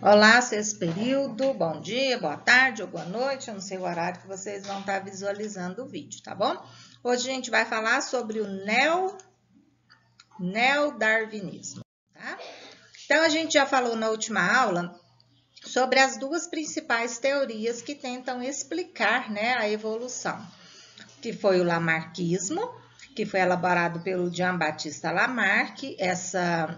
Olá, sexto período, bom dia, boa tarde ou boa noite, eu não sei o horário que vocês vão estar visualizando o vídeo, tá bom? Hoje a gente vai falar sobre o neodarwinismo, tá? Então, a gente já falou na última aula sobre as duas principais teorias que tentam explicar, né, a evolução, que foi o lamarckismo, que foi elaborado pelo Jean-Baptiste Lamarck. Essa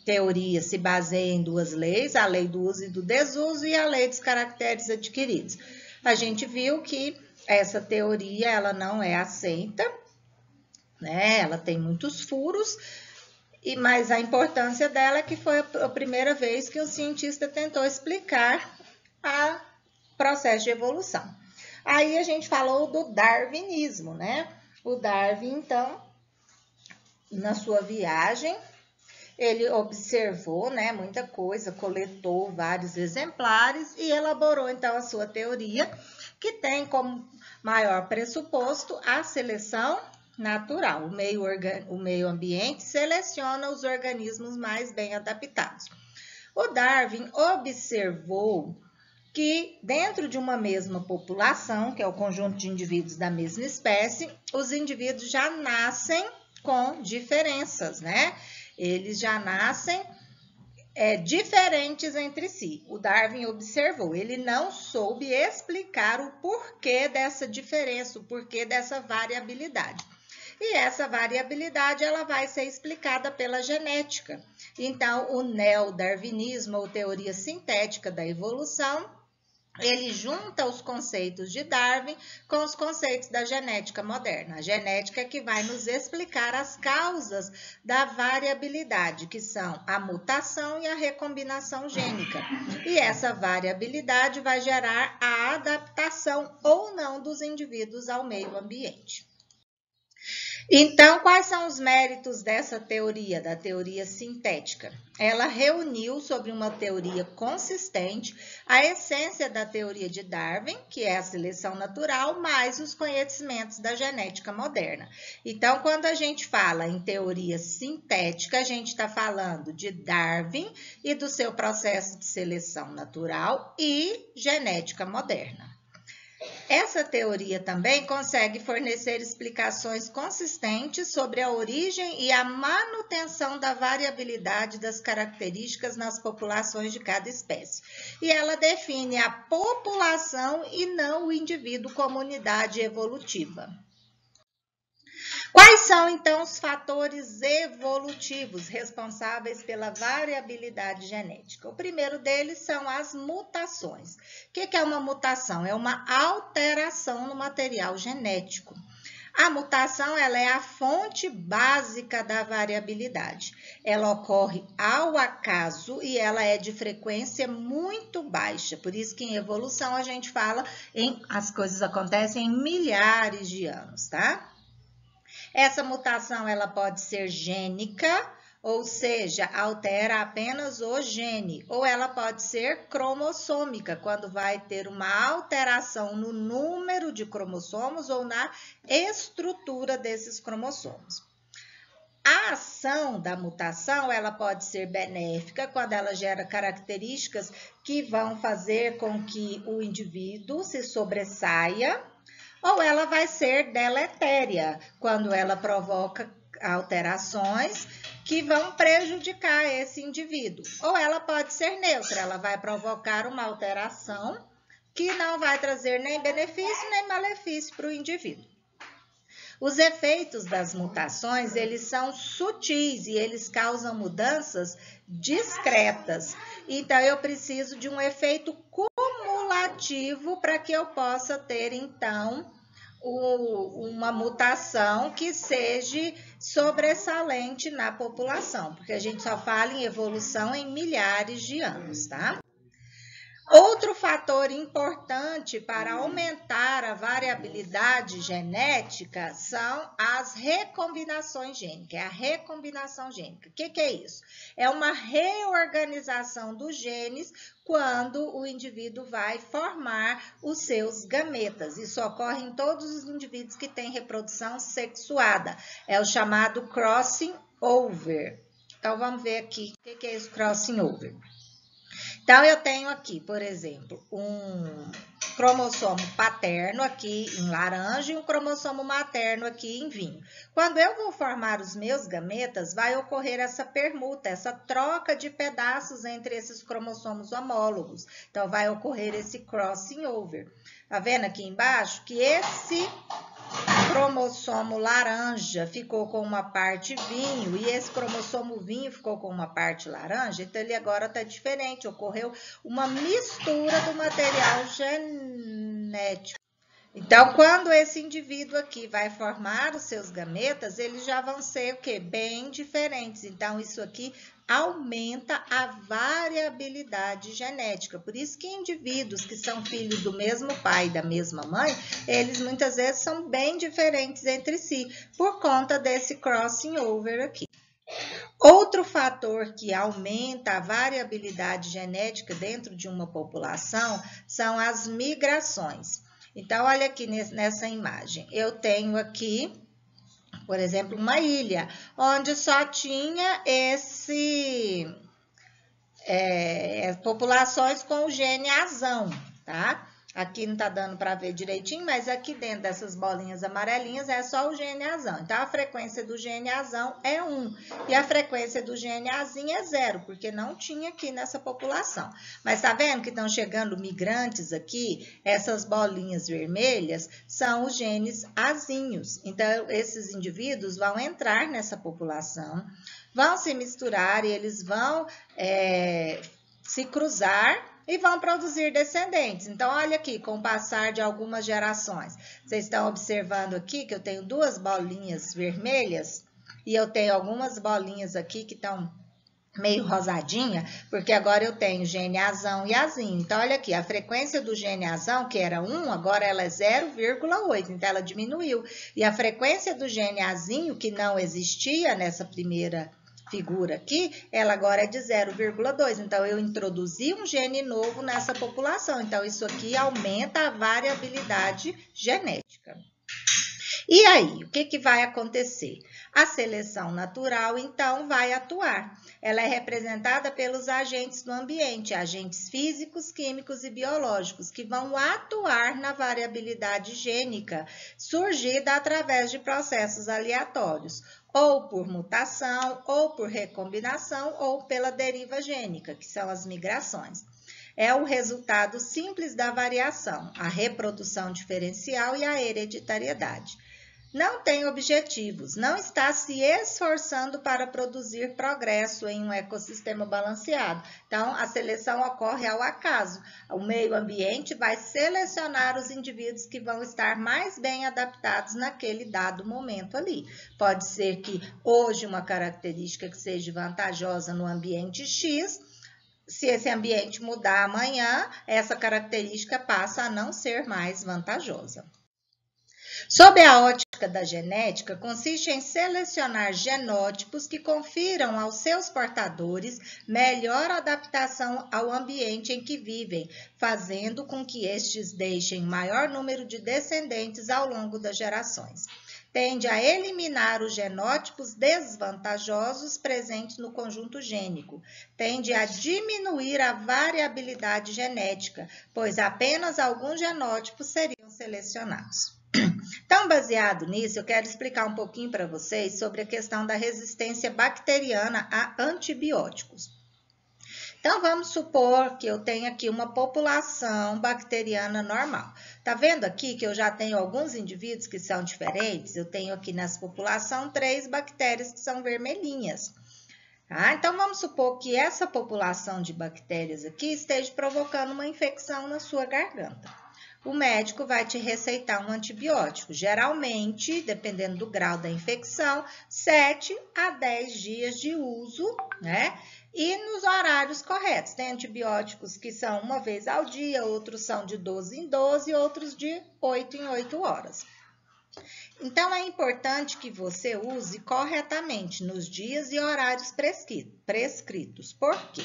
teoria se baseia em duas leis, a lei do uso e do desuso e a lei dos caracteres adquiridos. A gente viu que essa teoria ela não é aceita, né? Ela tem muitos furos, mas a importância dela é que foi a primeira vez que um cientista tentou explicar o processo de evolução. Aí a gente falou do darwinismo, né? O Darwin, então, na sua viagem, ele observou, né, muita coisa, coletou vários exemplares e elaborou, então, a sua teoria, que tem como maior pressuposto a seleção natural. O meio ambiente seleciona os organismos mais bem adaptados. O Darwin observou que dentro de uma mesma população, que é o conjunto de indivíduos da mesma espécie, os indivíduos já nascem com diferenças, né? Eles já nascem diferentes entre si. O Darwin observou, ele não soube explicar o porquê dessa diferença, o porquê dessa variabilidade. E essa variabilidade ela vai ser explicada pela genética. Então, o neodarwinismo, ou teoria sintética da evolução, ele junta os conceitos de Darwin com os conceitos da genética moderna. A genética é que vai nos explicar as causas da variabilidade, que são a mutação e a recombinação gênica. E essa variabilidade vai gerar a adaptação ou não dos indivíduos ao meio ambiente. Então, quais são os méritos dessa teoria, da teoria sintética? Ela reuniu sobre uma teoria consistente a essência da teoria de Darwin, que é a seleção natural, mais os conhecimentos da genética moderna. Então, quando a gente fala em teoria sintética, a gente está falando de Darwin e do seu processo de seleção natural e genética moderna. Essa teoria também consegue fornecer explicações consistentes sobre a origem e a manutenção da variabilidade das características nas populações de cada espécie. E ela define a população e não o indivíduo como unidade evolutiva. Quais são, então, os fatores evolutivos responsáveis pela variabilidade genética? O primeiro deles são as mutações. O que é uma mutação? É uma alteração no material genético. A mutação ela é a fonte básica da variabilidade. Ela ocorre ao acaso e ela é de frequência muito baixa. Por isso que em evolução a gente fala as coisas acontecem em milhares de anos, tá? Essa mutação ela pode ser gênica, ou seja, altera apenas o gene, ou ela pode ser cromossômica, quando vai ter uma alteração no número de cromossomos ou na estrutura desses cromossomos. A ação da mutação ela pode ser benéfica quando ela gera características que vão fazer com que o indivíduo se sobressaia, ou ela vai ser deletéria, quando ela provoca alterações que vão prejudicar esse indivíduo. Ou ela pode ser neutra, ela vai provocar uma alteração que não vai trazer nem benefício nem malefício para o indivíduo. Os efeitos das mutações, eles são sutis e eles causam mudanças discretas. Então, eu preciso de um efeito cumulativo para que eu possa ter, então, uma mutação que seja sobressalente na população, porque a gente só fala em evolução em milhares de anos, tá? Outro fator importante para aumentar a variabilidade genética são as recombinações gênicas. É a recombinação gênica. O que é isso? É uma reorganização dos genes quando o indivíduo vai formar os seus gametas. Isso ocorre em todos os indivíduos que têm reprodução sexuada. É o chamado crossing over. Então, vamos ver aqui o que é esse crossing over. Então, eu tenho aqui, por exemplo, um cromossomo paterno aqui em laranja e um cromossomo materno aqui em vinho. Quando eu vou formar os meus gametas, vai ocorrer essa permuta, essa troca de pedaços entre esses cromossomos homólogos. Então, vai ocorrer esse crossing over. Tá vendo aqui embaixo que esse cromossomo laranja ficou com uma parte vinho e esse cromossomo vinho ficou com uma parte laranja, então ele agora está diferente, ocorreu uma mistura do material genético. Então, quando esse indivíduo aqui vai formar os seus gametas, eles já vão ser o quê? Bem diferentes. Então, isso aqui aumenta a variabilidade genética. Por isso que indivíduos que são filhos do mesmo pai e da mesma mãe, eles muitas vezes são bem diferentes entre si, por conta desse crossing over aqui. Outro fator que aumenta a variabilidade genética dentro de uma população são as migrações. Então, olha aqui nessa imagem. Eu tenho aqui, por exemplo, uma ilha, onde só tinha populações com o gene azão, tá? Aqui não tá dando para ver direitinho, mas aqui dentro dessas bolinhas amarelinhas é só o gene azão. Então, a frequência do gene azão é 1 e a frequência do gene azinho é 0, porque não tinha aqui nessa população. Mas tá vendo que estão chegando migrantes aqui? Essas bolinhas vermelhas são os genes azinhos. Então, esses indivíduos vão entrar nessa população, vão se misturar e eles vão se cruzar e vão produzir descendentes. Então, olha aqui, com o passar de algumas gerações. Vocês estão observando aqui que eu tenho duas bolinhas vermelhas e eu tenho algumas bolinhas aqui que estão meio rosadinha, porque agora eu tenho gene azão e azinho. Então, olha aqui, a frequência do gene azão, que era 1, agora ela é 0,8, então ela diminuiu. E a frequência do gene azinho, que não existia nessa primeira figura aqui, ela agora é de 0,2. Então, eu introduzi um gene novo nessa população. Então, isso aqui aumenta a variabilidade genética. E aí, o que vai acontecer? A seleção natural, então, vai atuar. Ela é representada pelos agentes do ambiente, agentes físicos, químicos e biológicos, que vão atuar na variabilidade gênica surgida através de processos aleatórios, ou por mutação, ou por recombinação, ou pela deriva gênica, que são as migrações. É o resultado simples da variação, a reprodução diferencial e a hereditariedade. Não tem objetivos, não está se esforçando para produzir progresso em um ecossistema balanceado. Então, a seleção ocorre ao acaso. O meio ambiente vai selecionar os indivíduos que vão estar mais bem adaptados naquele dado momento ali. Pode ser que hoje uma característica que seja vantajosa no ambiente X, se esse ambiente mudar amanhã, essa característica passa a não ser mais vantajosa. Sob a ótica da genética, consiste em selecionar genótipos que confiram aos seus portadores melhor adaptação ao ambiente em que vivem, fazendo com que estes deixem maior número de descendentes ao longo das gerações. Tende a eliminar os genótipos desvantajosos presentes no conjunto gênico. Tende a diminuir a variabilidade genética, pois apenas alguns genótipos seriam selecionados. Então, baseado nisso, eu quero explicar um pouquinho para vocês sobre a questão da resistência bacteriana a antibióticos. Então, vamos supor que eu tenho aqui uma população bacteriana normal. Tá vendo aqui que eu já tenho alguns indivíduos que são diferentes? Eu tenho aqui nessa população 3 bactérias que são vermelhinhas. Tá? Então, vamos supor que essa população de bactérias aqui esteja provocando uma infecção na sua garganta. O médico vai te receitar um antibiótico, geralmente, dependendo do grau da infecção, 7 a 10 dias de uso, né? E nos horários corretos. Tem antibióticos que são uma vez ao dia, outros são de 12 em 12, outros de 8 em 8 horas. Então, é importante que você use corretamente nos dias e horários prescritos. Por quê?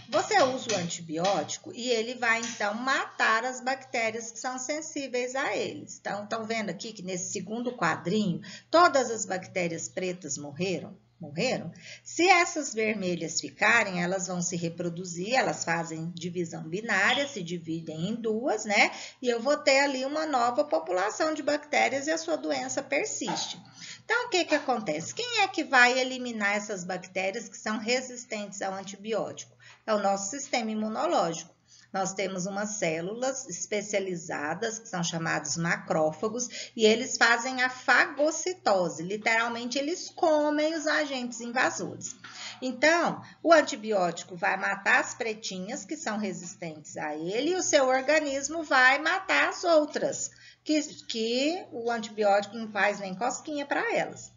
Você usa o antibiótico e ele vai, então, matar as bactérias que são sensíveis a eles. Então, estão vendo aqui que nesse segundo quadrinho, todas as bactérias pretas morreram? Morreram. Se essas vermelhas ficarem, elas vão se reproduzir, elas fazem divisão binária, se dividem em duas, né? E eu vou ter ali uma nova população de bactérias e a sua doença persiste. Então, o que acontece? Quem é que vai eliminar essas bactérias que são resistentes ao antibiótico? É o nosso sistema imunológico. Nós temos umas células especializadas, que são chamados macrófagos, e eles fazem a fagocitose. Literalmente, eles comem os agentes invasores. Então, o antibiótico vai matar as pretinhas, que são resistentes a ele, e o seu organismo vai matar as outras, que o antibiótico não faz nem cosquinha para elas.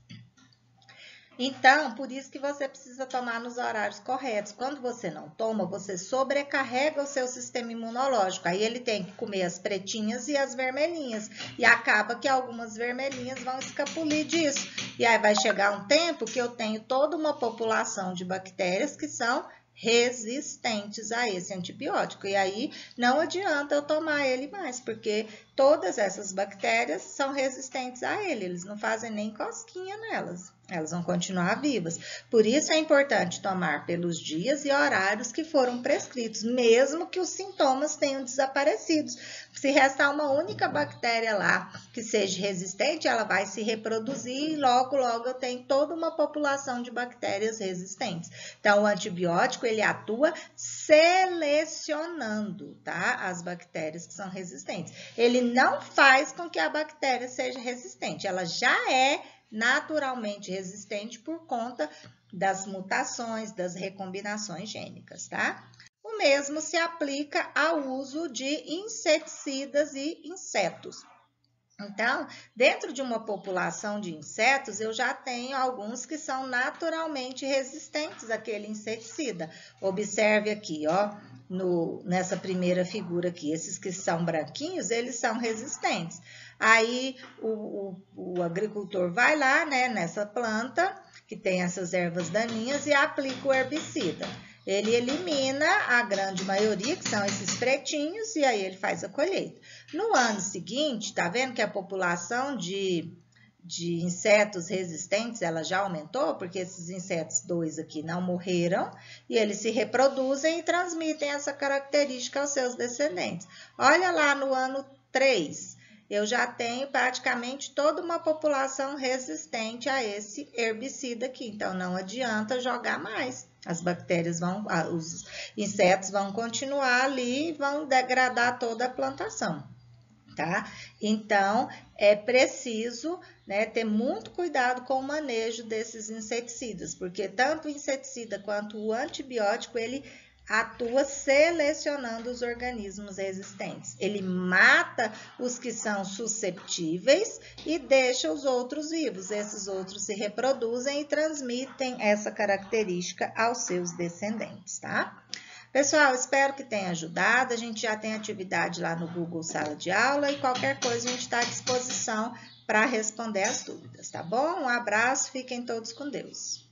Então, por isso que você precisa tomar nos horários corretos. Quando você não toma, você sobrecarrega o seu sistema imunológico. Aí ele tem que comer as pretinhas e as vermelhinhas. E acaba que algumas vermelhinhas vão escapulir disso. E aí vai chegar um tempo que eu tenho toda uma população de bactérias que são resistentes a esse antibiótico. E aí não adianta eu tomar ele mais, porque todas essas bactérias são resistentes a ele. Eles não fazem nem cosquinha nelas. Elas vão continuar vivas. Por isso é importante tomar pelos dias e horários que foram prescritos, mesmo que os sintomas tenham desaparecido. Se restar uma única bactéria lá que seja resistente, ela vai se reproduzir e logo eu tenho toda uma população de bactérias resistentes. Então, o antibiótico, ele atua selecionando, tá? As bactérias que são resistentes. Ele não faz com que a bactéria seja resistente, ela já é naturalmente resistente por conta das mutações, das recombinações gênicas, tá? O mesmo se aplica ao uso de inseticidas e insetos. Então, dentro de uma população de insetos, eu já tenho alguns que são naturalmente resistentes àquele inseticida. Observe aqui, ó, nessa primeira figura aqui, esses que são branquinhos, eles são resistentes. Aí, o agricultor vai lá, né, nessa planta, que tem essas ervas daninhas, e aplica o herbicida. Ele elimina a grande maioria, que são esses pretinhos, e aí ele faz a colheita. No ano seguinte, tá vendo que a população de insetos resistentes, ela já aumentou, porque esses insetos 2 aqui não morreram, e eles se reproduzem e transmitem essa característica aos seus descendentes. Olha lá no ano 3, eu já tenho praticamente toda uma população resistente a esse herbicida aqui, então não adianta jogar mais. As bactérias os insetos vão continuar ali e vão degradar toda a plantação, tá? Então, é preciso, né, ter muito cuidado com o manejo desses inseticidas, porque tanto o inseticida quanto o antibiótico, ele atua selecionando os organismos resistentes. Ele mata os que são susceptíveis e deixa os outros vivos. Esses outros se reproduzem e transmitem essa característica aos seus descendentes, tá? Pessoal, espero que tenha ajudado. A gente já tem atividade lá no Google Sala de Aula e qualquer coisa a gente está à disposição para responder as dúvidas, tá bom? Um abraço, fiquem todos com Deus.